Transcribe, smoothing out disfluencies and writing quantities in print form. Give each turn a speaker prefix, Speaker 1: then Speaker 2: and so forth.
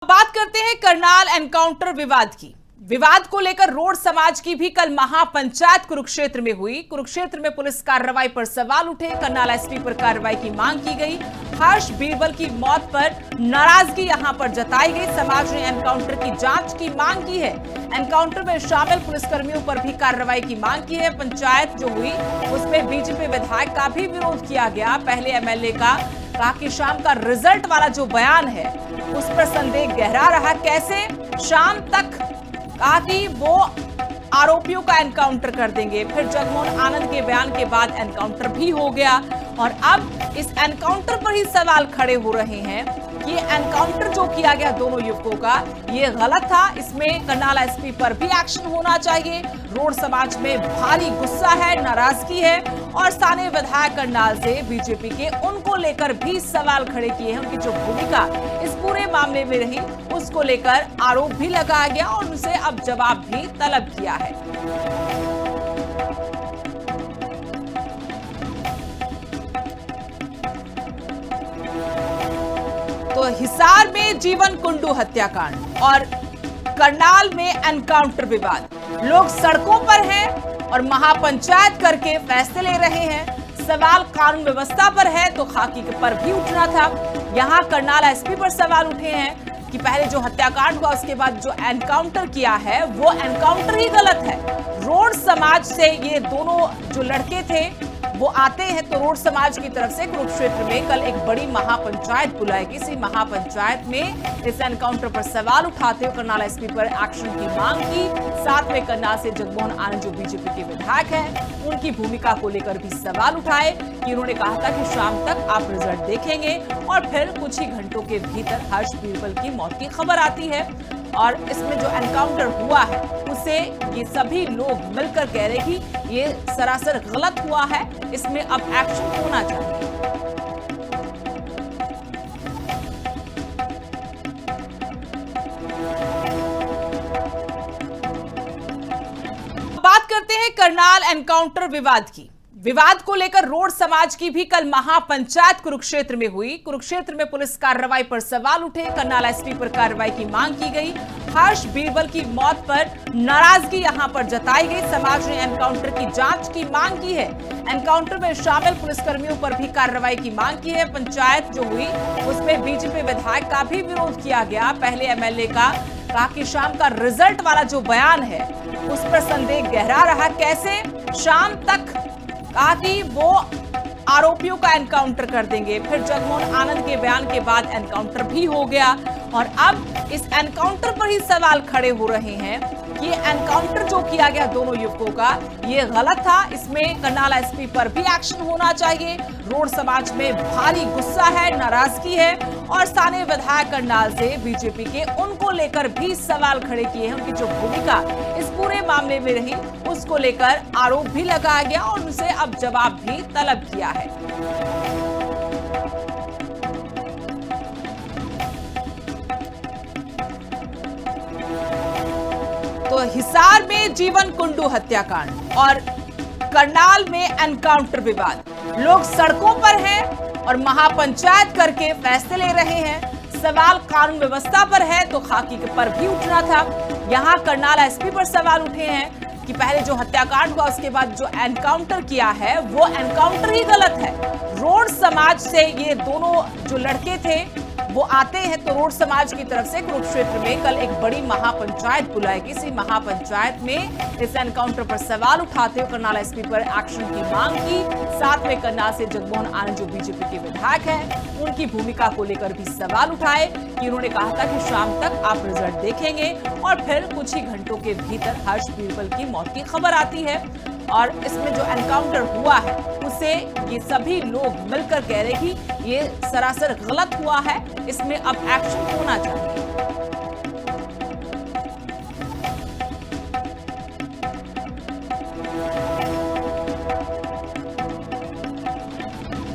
Speaker 1: बात करते हैं करनाल एनकाउंटर विवाद की। विवाद को लेकर रोड समाज की भी कल महापंचायत कुरुक्षेत्र में हुई। कुरुक्षेत्र में पुलिस कार्रवाई पर सवाल उठे। करनाल एसपी पर कार्रवाई की मांग की गई। हर्ष बीरबल की मौत पर नाराजगी यहां पर जताई गई। समाज ने एनकाउंटर की जांच की मांग की है। एनकाउंटर में शामिल पुलिसकर्मियों पर भी कार्रवाई की मांग की है। पंचायत जो हुई उसमें बीजेपी विधायक का भी विरोध किया गया। पहले एमएलए का कहा कि शाम का रिजल्ट वाला जो बयान है उस पर संदेह गहरा रहा। कैसे शाम तक कहा कि वो आरोपियों का एनकाउंटर कर देंगे। फिर जगमोहन आनंद के बयान के बाद एनकाउंटर भी हो गया और अब इस एनकाउंटर पर ही सवाल खड़े हो रहे हैं कि एनकाउंटर जो किया गया दोनों युवकों का ये गलत था। इसमें करनाल एसपी पर भी एक्शन होना चाहिए। रोड समाज में भारी गुस्सा है, नाराजगी है और स्थानीय विधायक करनाल से बीजेपी के उनको लेकर भी सवाल खड़े किए हैं। उनकी जो भूमिका इस पूरे मामले में रही उसको लेकर आरोप भी लगाया गया और उनसे अब जवाब भी तलब किया है। तो हिसार में जीवन कुंडू हत्याकांड और करनाल में एनकाउंटर विवाद। लोग सड़कों पर हैं और महापंचायत करके फैसले ले रहे हैं। सवाल कानून व्यवस्था पर है तो खाकी पर भी उठना था। यहां करनाल एसपी पर सवाल उठे हैं कि पहले जो हत्याकांड हुआ उसके बाद जो एनकाउंटर किया है वो एनकाउंटर ही गलत है। रोड समाज से ये दोनों जो लड़के थे वो आते हैं तो रोड समाज की तरफ से कुरुक्षेत्र में कल एक बड़ी महापंचायत बुलाई गई। इसी महापंचायत में इस एनकाउंटर पर सवाल उठाते हुए करनाल एसपी पर एक्शन की मांग की। साथ में करनाल से जगमोहन आनंद जो बीजेपी के विधायक हैं उनकी भूमिका को लेकर भी सवाल उठाए कि उन्होंने कहा था कि शाम तक आप रिजल्ट देखेंगे और फिर कुछ ही घंटों के भीतर हर्ष बीरबल की मौत की खबर आती है। और इसमें जो एनकाउंटर हुआ है उसे ये सभी लोग मिलकर कह रहे कि ये सरासर गलत हुआ है, इसमें अब एक्शन होना चाहिए। बात करते हैं करनाल एनकाउंटर विवाद की। विवाद को लेकर रोड समाज की भी कल महापंचायत कुरुक्षेत्र में हुई। कुरुक्षेत्र में पुलिस कार्रवाई पर सवाल उठे। करनाल एसपी पर कार्रवाई की मांग की गई। हर्ष बीरबल की मौत पर नाराजगी यहां पर जताई गई। समाज ने एनकाउंटर की जांच की मांग की है। एनकाउंटर में शामिल पुलिसकर्मियों पर भी कार्रवाई की मांग की है। पंचायत जो हुई उसमें बीजेपी विधायक का भी विरोध किया गया। पहले एमएलए का कहा कि शाम का रिजल्ट वाला जो बयान है उस पर संदेह गहरा रहा। कैसे शाम तक कहा कि वो आरोपियों का एनकाउंटर कर देंगे। फिर जगमोहन आनंद के बयान के बाद एनकाउंटर भी हो गया और अब इस एनकाउंटर पर ही सवाल खड़े हो रहे हैं कि एनकाउंटर जो किया गया दोनों युवकों का ये गलत था। इसमें करनाल एसपी पर भी एक्शन होना चाहिए। रोड समाज में भारी गुस्सा है, नाराजगी है और स्थानीय विधायक करनाल से बीजेपी के उनको लेकर भी सवाल खड़े किए हैं। उनकी जो भूमिका इस पूरे मामले में रही उसको लेकर आरोप भी लगाया गया और उनसे अब जवाब भी तलब किया है। तो हिसार में जीवन कुंडू हत्याकांड और करनाल में एनकाउंटर विवाद। लोग सड़कों पर हैं और महापंचायत करके फैसले ले रहे हैं। सवाल कानून व्यवस्था पर है तो खाकी पर भी उठना था। यहां करनाल एसपी पर सवाल उठे हैं कि पहले जो हत्याकांड हुआ उसके बाद जो एनकाउंटर किया है वो एनकाउंटर ही गलत है। रोड समाज से ये दोनों जो लड़के थे वो आते हैं तो रोड समाज की तरफ से कुरुक्षेत्र में कल एक बड़ी महापंचायत बुलाई गई। इसी महापंचायत में इस एनकाउंटर पर सवाल उठाते हुए करनाल एसपी पर एक्शन की मांग की। साथ में करनाल से जगमोहन आनंद जो बीजेपी के विधायक हैं उनकी भूमिका को लेकर भी सवाल उठाए कि उन्होंने कहा था कि शाम तक आप रिजल्ट देखेंगे और फिर कुछ ही घंटों के भीतर हर्ष बीरबल की मौत की खबर आती है। और इसमें जो एनकाउंटर हुआ है उसे ये सभी लोग मिलकर कह रहे कि ये सरासर गलत हुआ है, इसमें अब एक्शन होना चाहिए।